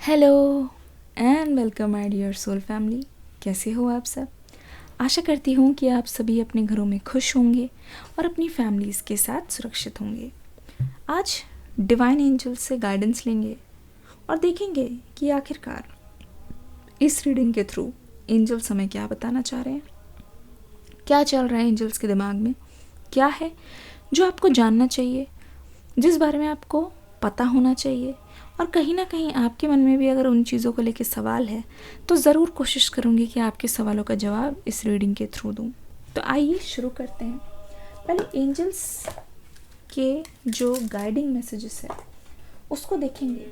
Hello and welcome my dear soul family. कैसे हो आप सब? आशा करती हूँ कि आप सभी अपने घरों में खुश होंगे और अपनी फैमिलीज़ के साथ सुरक्षित होंगे। आज डिवाइन एंजल से गाइडेंस लेंगे और देखेंगे कि आखिरकार इस रीडिंग के थ्रू एंजल्स हमें क्या बताना चाह रहे हैं, क्या चल रहा है एंजल्स के दिमाग में, क्या है जो आपको जानना चाहिए, जिस बारे में आपको पता होना चाहिए। और कहीं ना कहीं आपके मन में भी अगर उन चीज़ों को लेकर सवाल है तो ज़रूर कोशिश करूँगी कि आपके सवालों का जवाब इस रीडिंग के थ्रू दूँ। तो आइए शुरू करते हैं। पहले एंजल्स के जो गाइडिंग मैसेजेस है उसको देखेंगे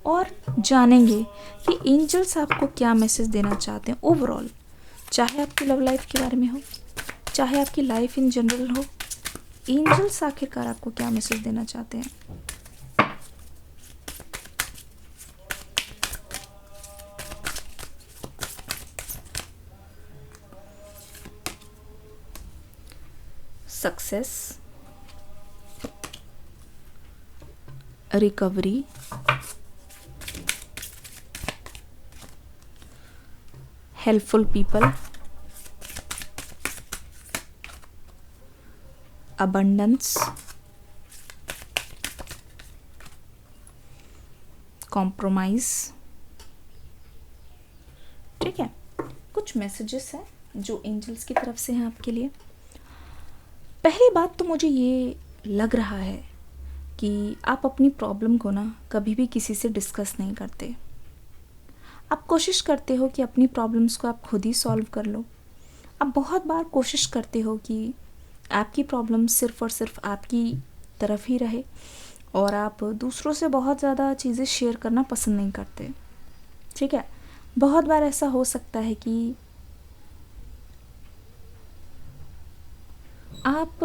और जानेंगे कि एंजल्स आपको क्या मैसेज देना चाहते हैं ओवरऑल, चाहे आपकी लव लाइफ के बारे में हो, चाहे आपकी लाइफ इन जनरल हो। एंजल्स आखिरकार आपको क्या मैसेज देना चाहते हैं। Success, recovery, helpful people, abundance, compromise. ठीक है, कुछ मैसेजेस हैं जो एंजल्स की तरफ से हैं आपके लिए। पहली बात तो मुझे ये लग रहा है कि आप अपनी प्रॉब्लम को ना कभी भी किसी से डिस्कस नहीं करते। आप कोशिश करते हो कि अपनी प्रॉब्लम्स को आप खुद ही सॉल्व कर लो। आप बहुत बार कोशिश करते हो कि आपकी प्रॉब्लम सिर्फ़ और सिर्फ आपकी तरफ ही रहे और आप दूसरों से बहुत ज़्यादा चीज़ें शेयर करना पसंद नहीं करते। ठीक है, बहुत बार ऐसा हो सकता है कि आप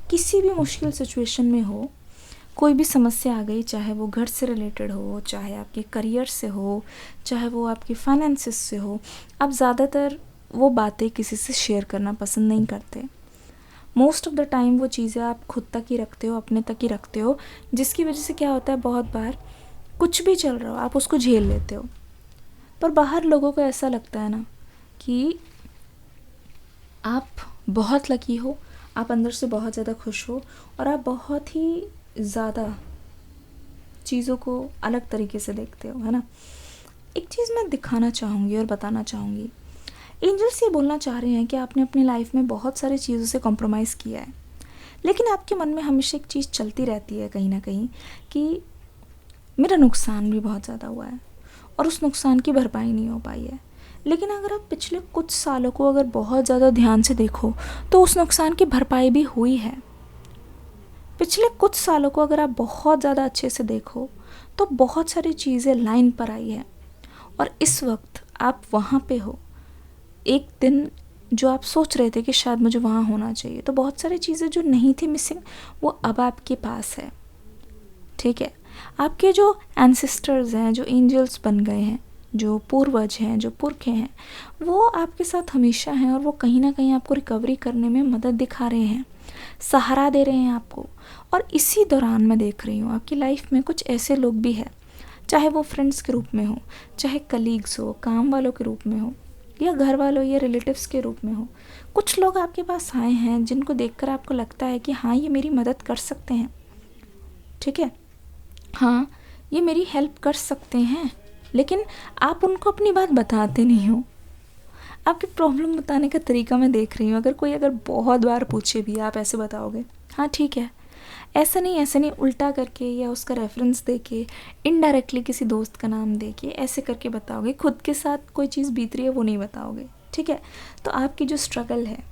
किसी भी मुश्किल सिचुएशन में हो, कोई भी समस्या आ गई, चाहे वो घर से रिलेटेड हो, चाहे आपके करियर से हो, चाहे वो आपके फाइनेंसिस से हो, आप ज़्यादातर वो बातें किसी से शेयर करना पसंद नहीं करते। मोस्ट ऑफ द टाइम वो चीज़ें आप खुद तक ही रखते हो, अपने तक ही रखते हो, जिसकी वजह से क्या होता है, बहुत बार कुछ भी चल रहा हो आप उसको झेल लेते हो। पर बाहर लोगों को ऐसा लगता है ना कि आप बहुत लकी हो, आप अंदर से बहुत ज़्यादा खुश हो और आप बहुत ही ज़्यादा चीज़ों को अलग तरीके से देखते हो, है ना। एक चीज़ मैं दिखाना चाहूँगी और बताना चाहूँगी, एंजल्स ये बोलना चाह रहे हैं कि आपने अपनी लाइफ में बहुत सारी चीज़ों से कॉम्प्रोमाइज़ किया है, लेकिन आपके मन में हमेशा एक चीज़ चलती रहती है कहीं ना कहीं कि मेरा नुकसान भी बहुत ज़्यादा हुआ है और उस नुकसान की भरपाई नहीं हो पाई है। लेकिन अगर आप पिछले कुछ सालों को अगर बहुत ज़्यादा ध्यान से देखो तो उस नुकसान की भरपाई भी हुई है। पिछले कुछ सालों को अगर आप बहुत ज़्यादा अच्छे से देखो तो बहुत सारी चीज़ें लाइन पर आई है और इस वक्त आप वहाँ पे हो। एक दिन जो आप सोच रहे थे कि शायद मुझे वहाँ होना चाहिए, तो बहुत सारी चीज़ें जो नहीं थी मिसिंग वो अब आपके पास है। ठीक है, आपके जो एंसेस्टर्स हैं, जो एंजल्स बन गए हैं, जो पूर्वज हैं, जो पुरखे हैं, वो आपके साथ हमेशा हैं और वो कहीं ना कहीं आपको रिकवरी करने में मदद दिखा रहे हैं, सहारा दे रहे हैं आपको। और इसी दौरान मैं देख रही हूँ आपकी लाइफ में कुछ ऐसे लोग भी हैं, चाहे वो फ्रेंड्स के रूप में हो, चाहे कलीग्स हो, काम वालों के रूप में हो, या घर वालों या रिलेटिव्स के रूप में हो। कुछ लोग आपके पास आए हैं जिनको देखकर आपको लगता है कि हाँ, ये मेरी मदद कर सकते हैं। ठीक है, हाँ, ये मेरी हेल्प कर सकते हैं, लेकिन आप उनको अपनी बात बताते नहीं हो। आपकी प्रॉब्लम बताने का तरीका मैं देख रही हूँ, अगर बहुत बार पूछे भी आप ऐसे बताओगे, हाँ ठीक है, ऐसा नहीं ऐसा नहीं, उल्टा करके या उसका रेफरेंस दे के, इनडायरेक्टली किसी दोस्त का नाम दे के ऐसे करके बताओगे। खुद के साथ कोई चीज़ बीत रही है वो नहीं बताओगे। ठीक है, तो आपकी जो स्ट्रगल है,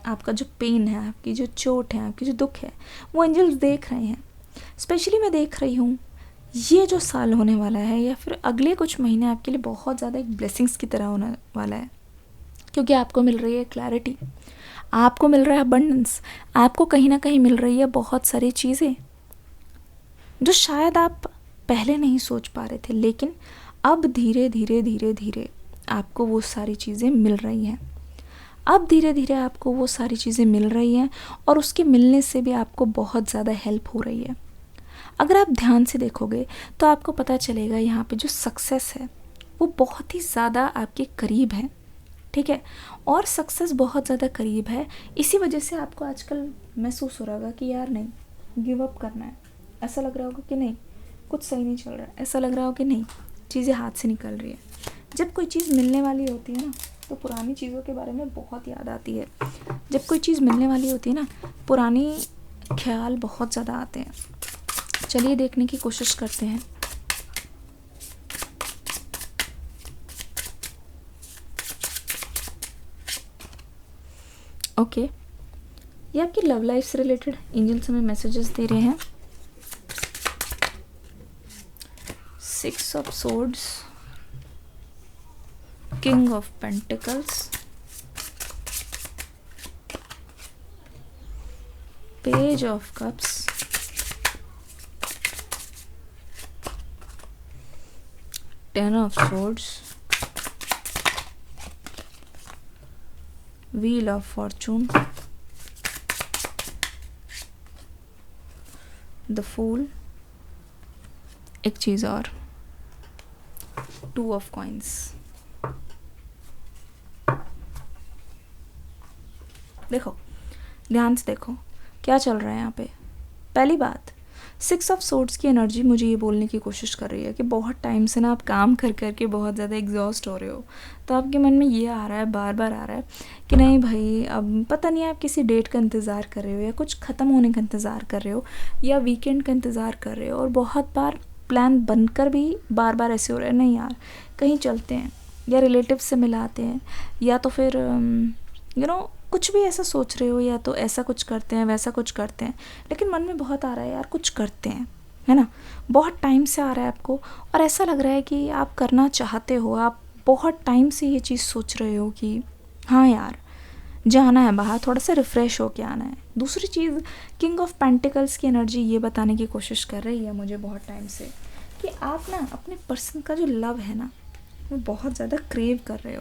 आपका जो पेन है, आपकी जो चोट है, आपकी जो दुख है, वो एंजल्स देख रहे हैं। स्पेशली मैं देख रही हूँ ये जो साल होने वाला है या फिर अगले कुछ महीने आपके लिए बहुत ज़्यादा एक ब्लेसिंग्स की तरह होने वाला है, क्योंकि आपको मिल रही है क्लैरिटी, आपको मिल रहा है अबंडेंस, आपको कहीं ना कहीं मिल रही है बहुत सारी चीज़ें जो शायद आप पहले नहीं सोच पा रहे थे, लेकिन अब धीरे धीरे धीरे धीरे आपको वो सारी चीज़ें मिल रही हैं। अब धीरे धीरे आपको वो सारी चीज़ें मिल रही हैं और उसके मिलने से भी आपको बहुत ज़्यादा हेल्प हो रही है। अगर आप ध्यान से देखोगे तो आपको पता चलेगा यहाँ पे जो सक्सेस है वो बहुत ही ज़्यादा आपके करीब है, ठीक है। और सक्सेस बहुत ज़्यादा करीब है, इसी वजह से आपको आजकल महसूस हो रहा होगा कि यार नहीं, गिव अप करना है। ऐसा लग रहा होगा कि नहीं, कुछ सही नहीं चल रहा है। ऐसा लग रहा होगा कि नहीं, चीज़ें हाथ से निकल रही है। जब कोई चीज़ मिलने वाली होती है ना, तो पुरानी चीज़ों के बारे में बहुत याद आती है। जब कोई चीज़ मिलने वाली होती है ना, पुरानी ख्याल बहुत ज़्यादा आते हैं। चलिए देखने की कोशिश करते हैं। ओके, ये आपकी लव लाइफ से रिलेटेड एंजल्स हमें मैसेजेस दे रहे हैं। 6 of swords, king of pentacles, page of cups, ten of swords, wheel of fortune, the fool, एक चीज़ और, 2 ऑफ कॉइन्स। देखो, ध्यान से देखो क्या चल रहा है यहाँ पे। पहली बात, 6 ऑफ सोर्ड्स की एनर्जी मुझे ये बोलने की कोशिश कर रही है कि बहुत टाइम से ना आप काम कर कर के बहुत ज़्यादा एग्जॉस्ट हो रहे हो। तो आपके मन में ये आ रहा है, बार बार आ रहा है कि नहीं भाई, अब पता नहीं आप किसी डेट का इंतज़ार कर रहे हो, या कुछ ख़त्म होने का इंतज़ार कर रहे हो, या वीकेंड का इंतज़ार कर रहे हो। और बहुत बार प्लान बनकर भी बार बार ऐसे हो रहा है, नहीं यार कहीं चलते हैं, या रिलेटिव से मिलाते हैं, या तो फिर कुछ भी ऐसा सोच रहे हो, या तो ऐसा कुछ करते हैं, वैसा कुछ करते हैं। लेकिन मन में बहुत आ रहा है यार कुछ करते हैं, है ना। बहुत टाइम से आ रहा है आपको, और ऐसा लग रहा है कि आप करना चाहते हो। आप बहुत टाइम से ये चीज़ सोच रहे हो कि हाँ यार जाना है बाहर, थोड़ा सा रिफ़्रेश होके आना है। दूसरी चीज़, किंग ऑफ पेंटिकल्स की एनर्जी ये बताने की कोशिश कर रही है मुझे बहुत टाइम से कि आप ना अपने पर्सन का जो लव है ना, वो बहुत ज़्यादा क्रेव कर रहे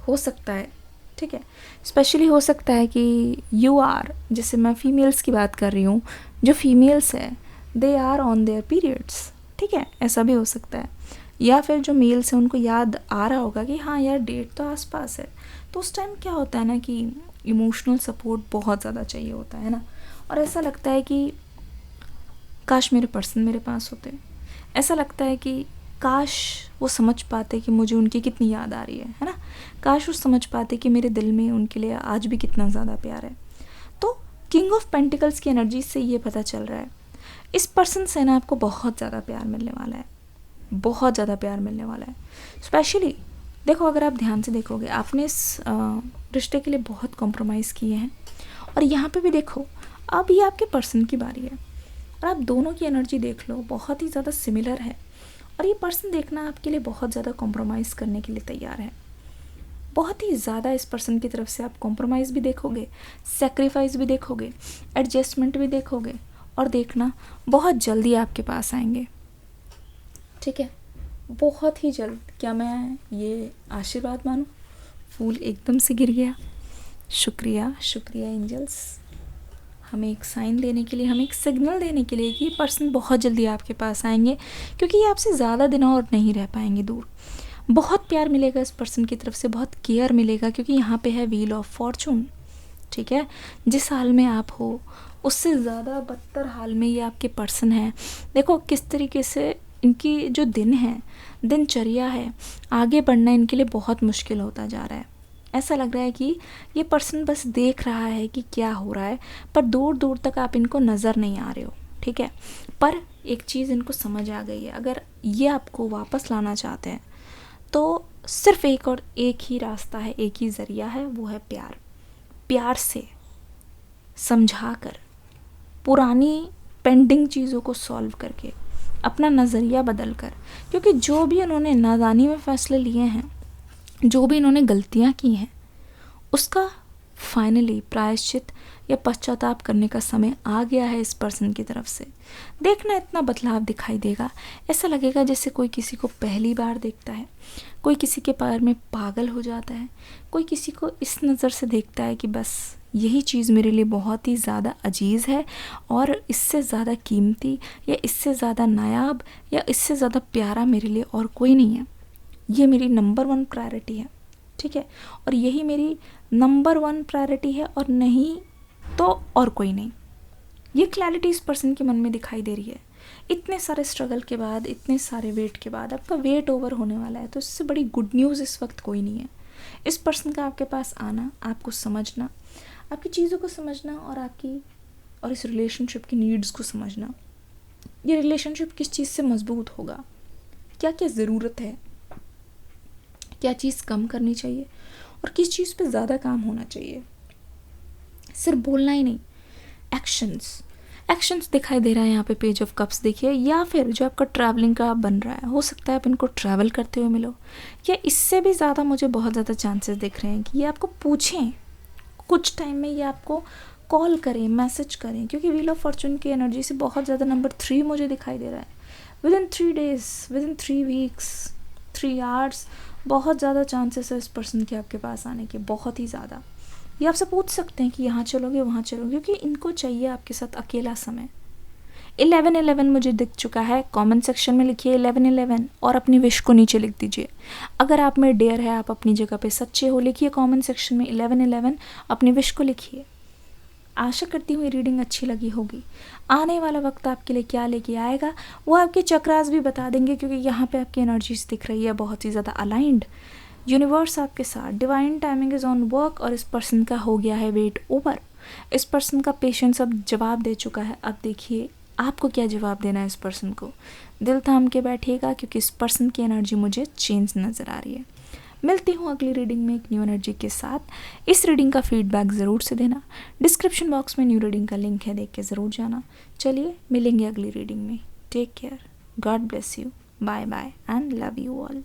हो सकता है, ठीक है। स्पेशली हो सकता है कि यू आर, जैसे मैं फीमेल्स की बात कर रही हूँ, जो फीमेल्स है they are on their periods, ठीक है, ऐसा भी हो सकता है। या फिर जो मेल्स हैं उनको याद आ रहा होगा कि हाँ यार डेट तो आसपास है। तो उस टाइम क्या होता है ना कि इमोशनल सपोर्ट बहुत ज़्यादा चाहिए होता है ना, और ऐसा लगता है कि काश मेरे पर्सन मेरे पास होते। ऐसा लगता है कि काश वो समझ पाते कि मुझे उनकी कितनी याद आ रही है ना। काश वो समझ पाते कि मेरे दिल में उनके लिए आज भी कितना ज़्यादा प्यार है। तो किंग ऑफ पेंटिकल्स की एनर्जी से ये पता चल रहा है इस पर्सन से ना आपको बहुत ज़्यादा प्यार मिलने वाला है, बहुत ज़्यादा प्यार मिलने वाला है। स्पेशली देखो, अगर आप ध्यान से देखोगे, आपने इस रिश्ते के लिए बहुत कॉम्प्रोमाइज़ किए हैं, और यहाँ पे भी देखो अब ये आपके पर्सन की बारी है, और आप दोनों की एनर्जी देख लो, बहुत ही ज़्यादा सिमिलर है। और ये पर्सन देखना आपके लिए बहुत ज़्यादा कॉम्प्रोमाइज़ करने के लिए तैयार है, बहुत ही ज़्यादा। इस पर्सन की तरफ से आप कॉम्प्रोमाइज़ भी देखोगे, सेक्रीफाइस भी देखोगे, एडजस्टमेंट भी देखोगे, और देखना बहुत जल्दी आपके पास आएंगे, ठीक है, बहुत ही जल्द। क्या मैं ये आशीर्वाद मानूं? फूल एकदम से गिर गया। शुक्रिया, शुक्रिया एंजल्स, हमें एक साइन देने के लिए, हमें एक सिग्नल देने के लिए कि ये पर्सन बहुत जल्दी आपके पास आएंगे, क्योंकि ये आपसे ज़्यादा दिन और नहीं रह पाएंगे दूर। बहुत प्यार मिलेगा इस पर्सन की तरफ से, बहुत केयर मिलेगा, क्योंकि यहाँ पे है व्हील ऑफ फॉर्चून, ठीक है। जिस हाल में आप हो उससे ज़्यादा बदतर हाल में ये आपके पर्सन है। देखो किस तरीके से इनकी जो दिन है, दिनचर्या है, आगे बढ़ना इनके लिए बहुत मुश्किल होता जा रहा है। ऐसा लग रहा है कि ये पर्सन बस देख रहा है कि क्या हो रहा है, पर दूर दूर तक आप इनको नज़र नहीं आ रहे हो, ठीक है। पर एक चीज़ इनको समझ आ गई है, अगर ये आपको वापस लाना चाहते हैं तो सिर्फ एक और एक ही रास्ता है, एक ही ज़रिया है, वो है प्यार। प्यार से समझा कर, पुरानी पेंडिंग चीज़ों को सॉल्व करके, अपना नज़रिया बदल कर, क्योंकि जो भी उन्होंने नादानी में फ़ैसले लिए हैं, जो भी इन्होंने गलतियां की हैं, उसका फाइनली प्रायश्चित या पश्चाताप करने का समय आ गया है इस पर्सन की तरफ से। देखना इतना बदलाव दिखाई देगा, ऐसा लगेगा जैसे कोई किसी को पहली बार देखता है, कोई किसी के प्यार में पागल हो जाता है, कोई किसी को इस नज़र से देखता है कि बस यही चीज़ मेरे लिए बहुत ही ज़्यादा अजीज़ है, और इससे ज़्यादा कीमती या इससे ज़्यादा नायाब या इससे ज़्यादा प्यारा मेरे लिए और कोई नहीं है। ये मेरी नंबर 1 प्रायोरिटी है, ठीक है, और यही मेरी नंबर 1 प्रायोरिटी है, और नहीं तो और कोई नहीं। ये क्लैरिटी इस पर्सन के मन में दिखाई दे रही है। इतने सारे स्ट्रगल के बाद, इतने सारे वेट के बाद आपका वेट ओवर होने वाला है, तो इससे बड़ी गुड न्यूज़ इस वक्त कोई नहीं है। इस पर्सन का आपके पास आना, आपको समझना, आपकी चीज़ों को समझना, और इस रिलेशनशिप की नीड्स को समझना। ये रिलेशनशिप किस चीज़ से मजबूत होगा, क्या क्या ज़रूरत है, क्या चीज़ कम करनी चाहिए और किस चीज़ पे ज़्यादा काम होना चाहिए। सिर्फ बोलना ही नहीं, एक्शंस दिखाई दे रहा है यहाँ पे। पेज ऑफ कप्स देखिए, या फिर जो आपका ट्रैवलिंग का बन रहा है, हो सकता है आप इनको ट्रैवल करते हुए मिलो, या इससे भी ज़्यादा मुझे बहुत ज़्यादा चांसेस दिख रहे हैं कि ये आपको पूछें कुछ टाइम में, ये आपको कॉल करें, मैसेज करें, क्योंकि व्हील ऑफ फॉर्चून की एनर्जी से बहुत ज़्यादा नंबर 3 मुझे दिखाई दे रहा है। Within 3 days, within 3 weeks, 3 hours बहुत ज़्यादा चांसेस है इस पर्सन के आपके पास आने के, बहुत ही ज़्यादा। ये आपसे पूछ सकते हैं कि यहाँ चलोगे, वहाँ चलोगे, क्योंकि इनको चाहिए आपके साथ अकेला समय। 1111 मुझे दिख चुका है। कमेंट सेक्शन में लिखिए 1111 और अपनी विश को नीचे लिख दीजिए। अगर आप में डेयर है, आप अपनी जगह पे सच्चे हो, लिखिए कमेंट सेक्शन में 1111, अपनी विश को लिखिए। आशा करती हूँ ये रीडिंग अच्छी लगी होगी। आने वाला वक्त आपके लिए क्या लेके आएगा वो आपके चक्रास भी बता देंगे, क्योंकि यहाँ पे आपकी एनर्जीज दिख रही है बहुत ही ज़्यादा अलाइंड। यूनिवर्स आपके साथ, divine timing is on work, और इस पर्सन का हो गया है वेट ओवर। इस पर्सन का पेशेंस अब जवाब दे चुका है। अब देखिए आपको क्या जवाब देना है इस पर्सन को। दिल थाम के बैठिएगा, क्योंकि इस पर्सन की एनर्जी मुझे चेंज नज़र आ रही है। मिलती हूँ अगली रीडिंग में एक न्यू एनर्जी के साथ। इस रीडिंग का फीडबैक ज़रूर से देना। डिस्क्रिप्शन बॉक्स में न्यू रीडिंग का लिंक है, देख के ज़रूर जाना। चलिए मिलेंगे अगली रीडिंग में। Take care, God bless you, bye bye and love you all.